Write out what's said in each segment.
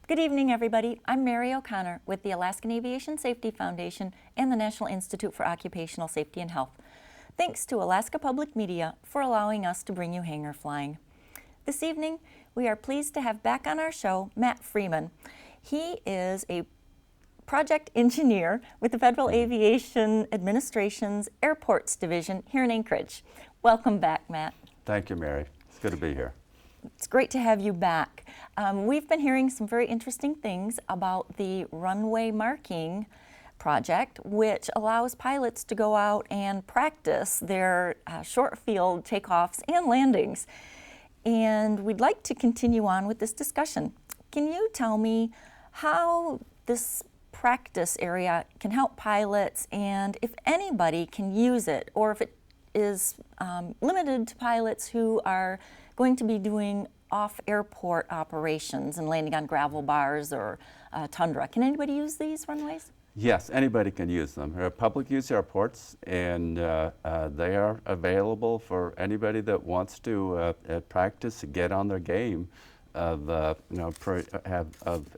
Good evening, everybody. I'm Mary O'Connor with the Alaskan Aviation Safety Foundation and the National Institute for Occupational Safety and Health. Thanks to Alaska Public Media for allowing us to bring you Hangar Flying. This evening, we are pleased to have back on our show Matt Freeman. He is a project engineer with the Federal Aviation Administration's Airports Division here in Anchorage. Welcome back, Matt. Thank you, Mary. It's good to be here. It's great to have you back. We've been hearing some very interesting things about the runway marking project, which allows pilots to go out and practice their short field takeoffs and landings. And we'd like to continue on with this discussion. Can you tell me how this practice area can help pilots, and if anybody can use it, or if it is limited to pilots who are going to be doing off-airport operations and landing on gravel bars or tundra? Can anybody use these runways? Yes, anybody can use them. They're public use airports, and they are available for anybody that wants to practice, get on their game of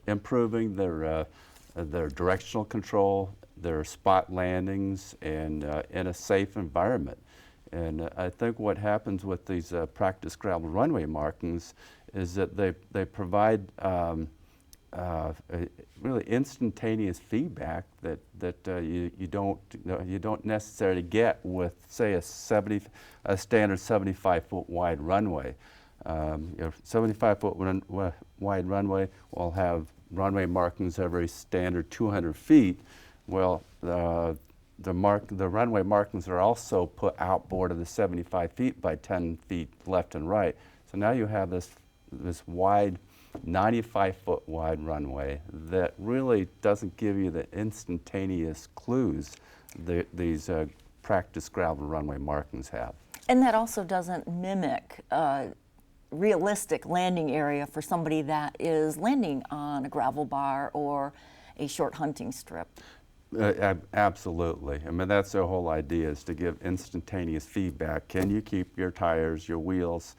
improving their directional control, their spot landings, and in a safe environment. And I think what happens with these practice gravel runway markings is that they provide really instantaneous feedback that you don't necessarily get with, say, a standard 75-foot wide runway. 75-foot wide runway will have runway markings every standard 200 feet. Well, the runway markings are also put outboard of the 75 feet by 10 feet left and right. So now you have this wide, 95-foot wide runway that really doesn't give you the instantaneous clues that these practice gravel runway markings have. And that also doesn't mimic realistic landing area for somebody that is landing on a gravel bar or a short hunting strip. Absolutely. I mean, that's the whole idea, is to give instantaneous feedback. Can you keep your tires, your wheels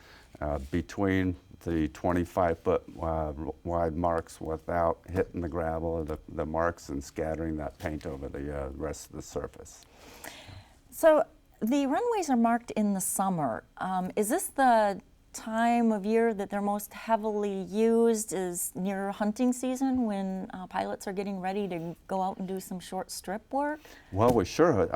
between the 25-foot wide marks without hitting the gravel or the marks and scattering that paint over the rest of the surface? So the runways are marked in the summer. Is this the time of year that they're most heavily used, is near hunting season when pilots are getting ready to go out and do some short strip work? Well, we sure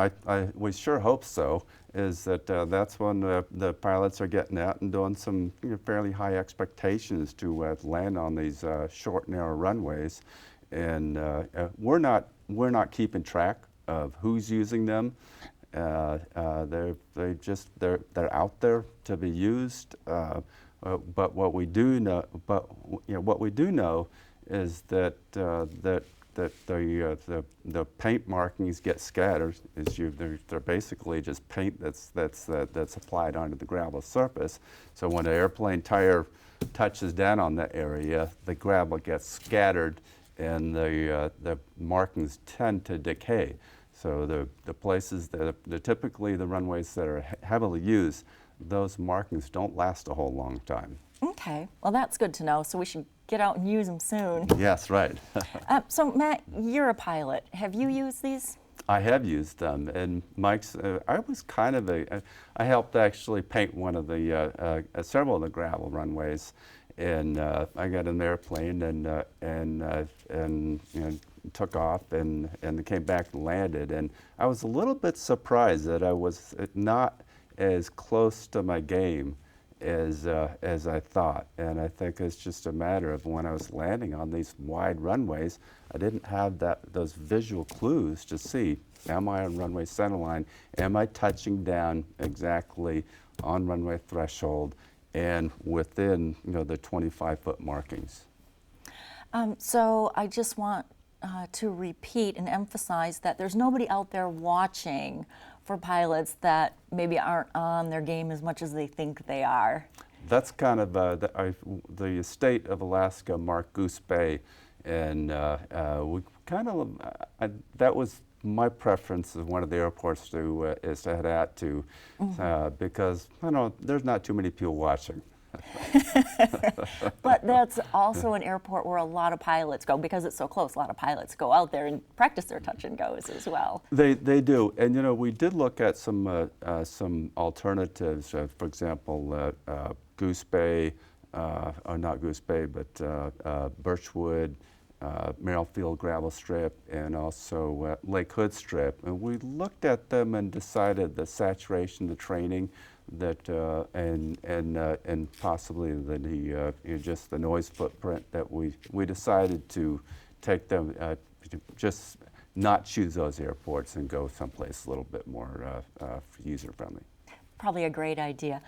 hope so. Is that that's when the pilots are getting out and doing some fairly high expectations to land on these short, narrow runways, and we're not keeping track of who's using them. They're out there to be used, but what we do know is that the paint markings get scattered. They're basically just paint that's applied onto the gravel surface. So when an airplane tire touches down on that area, the gravel gets scattered, and the markings tend to decay. So the places that typically the runways that are heavily used, those markings don't last a whole long time. Okay, well that's good to know. So we should get out and use them soon. Yes, right. So Matt, you're a pilot. Have you used these? I have used them, and Mike's. I was kind of I helped actually paint one of the several of the gravel runways, and I got an airplane and took off and came back and landed, and I was a little bit surprised that I was not as close to my game as I thought. And I think it's just a matter of when I was landing on these wide runways, I didn't have those visual clues to see, am I on runway centerline? Am I touching down exactly on runway threshold and within the 25-foot markings? So I just want to repeat and emphasize that there's nobody out there watching for pilots that maybe aren't on their game as much as they think they are. That's kind of the state of Alaska marked Goose Bay, and we kind of that was my preference of one of the airports to is to head out to, because there's not too many people watching. But That's also an airport where a lot of pilots go because it's so close. A lot of pilots go out there and practice their touch and goes as well. They do, and you know, we did look at some alternatives. For example, Goose Bay, or not Goose Bay, but Birchwood, Merrill Gravel Strip, and also Lake Hood Strip. And we looked at them and decided the saturation, the training, that and possibly the just the noise footprint, that we decided to take them, just not choose those airports and go someplace a little bit more user friendly. Probably a great idea.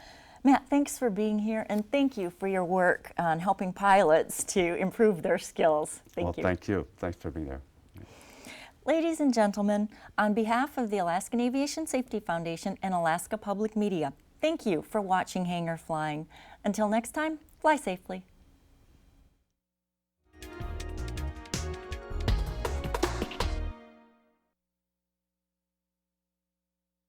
Matt, thanks for being here, and thank you for your work on helping pilots to improve their skills. Thank you. Well, thank you. Thanks for being there. Ladies and gentlemen, on behalf of the Alaskan Aviation Safety Foundation and Alaska Public Media, thank you for watching Hangar Flying. Until next time, fly safely.